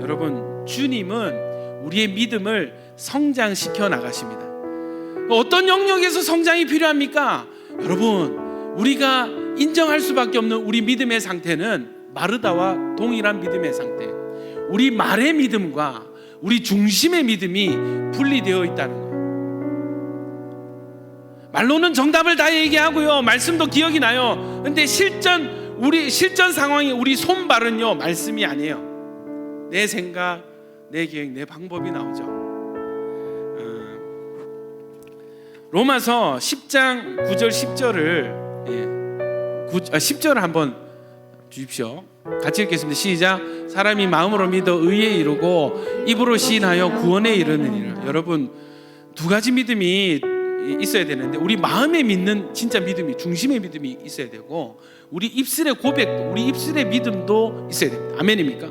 여러분, 주님은 우리의 믿음을 성장시켜 나가십니다. 어떤 영역에서 성장이 필요합니까? 여러분, 우리가 인정할 수밖에 없는 우리 믿음의 상태는 마르다와 동일한 믿음의 상태, 우리 말의 믿음과 우리 중심의 믿음이 분리되어 있다는 거예요. 말로는 정답을 다 얘기하고요, 말씀도 기억이 나요. 근데 실전 상황이 우리 손발은요 말씀이 아니에요. 내 생각, 내 계획, 내 방법이 나오죠. 로마서 10장 9절 10절을 한번 주십시오. 같이 읽겠습니다. 시작. 사람이 마음으로 믿어 의에 이르고 입으로 시인하여 구원에 이르느니라. 여러분, 두 가지 믿음이 있어야 되는데, 우리 마음에 믿는 진짜 믿음이, 중심의 믿음이 있어야 되고, 우리 입술의 고백도, 우리 입술의 믿음도 있어야 됩니다. 아멘입니까?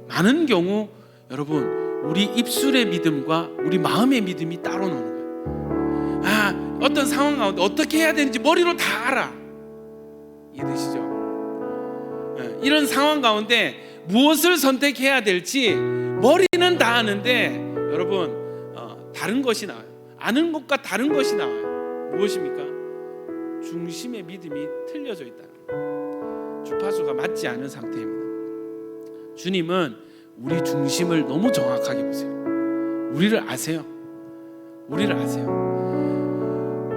많은 경우 여러분, 우리 입술의 믿음과 우리 마음의 믿음이 따로 노는 거예요. 어떤 상황 가운데 어떻게 해야 되는지 머리로 다 알아. 이해되시죠? 이런 상황 가운데 무엇을 선택해야 될지 머리는 다 아는데, 여러분, 다른 것이 나와요. 아는 것과 다른 것이 나와요. 무엇입니까? 중심의 믿음이 틀려져 있다는 거예요. 주파수가 맞지 않은 상태입니다. 주님은 우리 중심을 너무 정확하게 보세요. 우리를 아세요.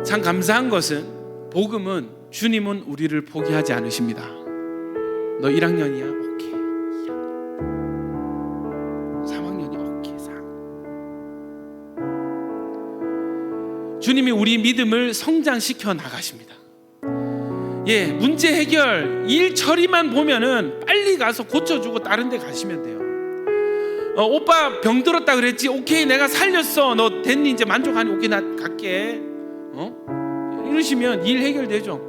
참 감사한 것은, 복음은 주님은 우리를 포기하지 않으십니다. 너 1학년이야? 오케이. 3학년이야? 오케이. 4학년. 주님이 우리 믿음을 성장시켜 나가십니다. 문제 해결, 일 처리만 보면은 빨리 가서 고쳐주고 다른 데 가시면 돼요. 오빠 병 들었다 그랬지? 오케이, 내가 살렸어. 너 됐니? 이제 만족하니? 오케이, 나 갈게. 이러시면 일 해결되죠.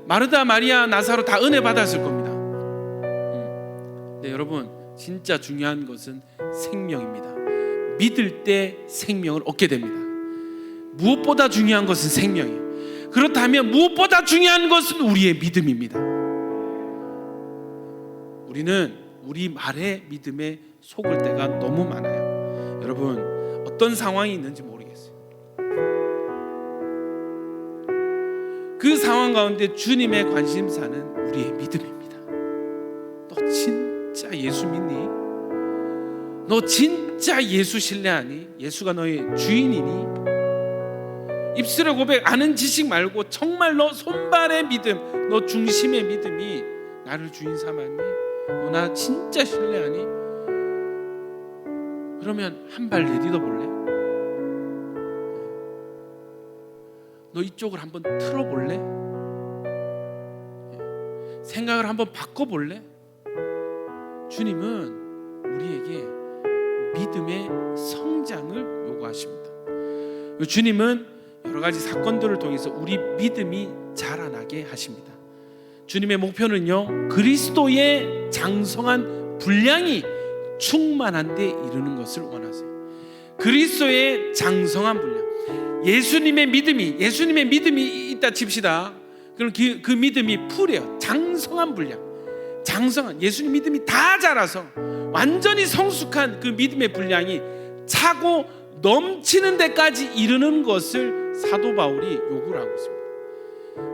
마르다, 마리아, 나사로 다 은혜 받았을 겁니다. 네, 여러분, 진짜 중요한 것은 생명입니다. 믿을 때 생명을 얻게 됩니다. 무엇보다 중요한 것은 생명이에요. 그렇다면 무엇보다 중요한 것은 우리의 믿음입니다. 우리는 우리 말의 믿음에 속을 때가 너무 많아요. 여러분, 어떤 상황이 있는지 모르겠어요. 그 상황 가운데 주님의 관심사는 우리의 믿음입니다. 너 진짜 예수 믿니? 너 진짜 예수 신뢰하니? 예수가 너의 주인이니? 입술의 고백, 아는 지식 말고 정말 너 손발의 믿음, 너 중심의 믿음이 나를 주인 삼았니? 너 나 진짜 신뢰하니? 그러면 한 발 내딛어 볼래? 너 이쪽을 한번 틀어볼래? 생각을 한번 바꿔볼래? 주님은 우리에게 믿음의 성장을 요구하십니다. 주님은 여러 가지 사건들을 통해서 우리 믿음이 자라나게 하십니다. 주님의 목표는요, 그리스도의 장성한 분량이 충만한 데 이르는 것을 원하세요. 그리스도의 장성한 분량. 예수님의 믿음이 있다 칩시다. 그럼 그 믿음이 풀이에요. 장성한 분량, 장성한 예수님 믿음이 다 자라서 완전히 성숙한 그 믿음의 분량이 차고 넘치는 데까지 이르는 것을 사도 바울이 요구를 하고 있습니다.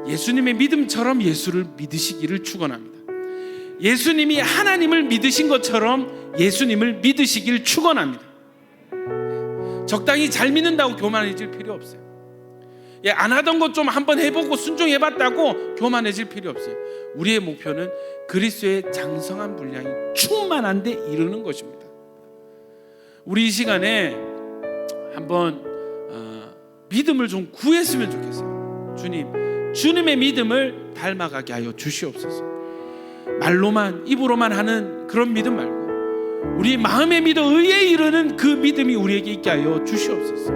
예수님의 믿음처럼 예수를 믿으시기를 축원합니다. 예수님이 하나님을 믿으신 것처럼 예수님을 믿으시길 축원합니다. 적당히 잘 믿는다고 교만해질 필요 없어요. 안 하던 것 좀 한번 해보고 순종해봤다고 교만해질 필요 없어요. 우리의 목표는 그리스도의 장성한 분량이 충만한 데 이르는 것입니다. 우리 이 시간에 한번 믿음을 좀 구했으면 좋겠어요. 주님의 믿음을 닮아가게 하여 주시옵소서. 말로만 입으로만 하는 그런 믿음 말고 우리 마음의 믿음, 의에 이르는 그 믿음이 우리에게 있게 하여 주시옵소서.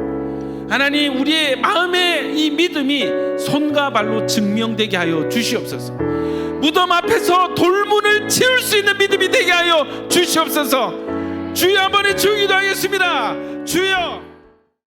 하나님, 우리의 마음의 이 믿음이 손과 발로 증명되게 하여 주시옵소서. 무덤 앞에서 돌문을 치울 수 있는 믿음이 되게 하여 주시옵소서. 주여, 한번 주기도 하겠습니다. 주여.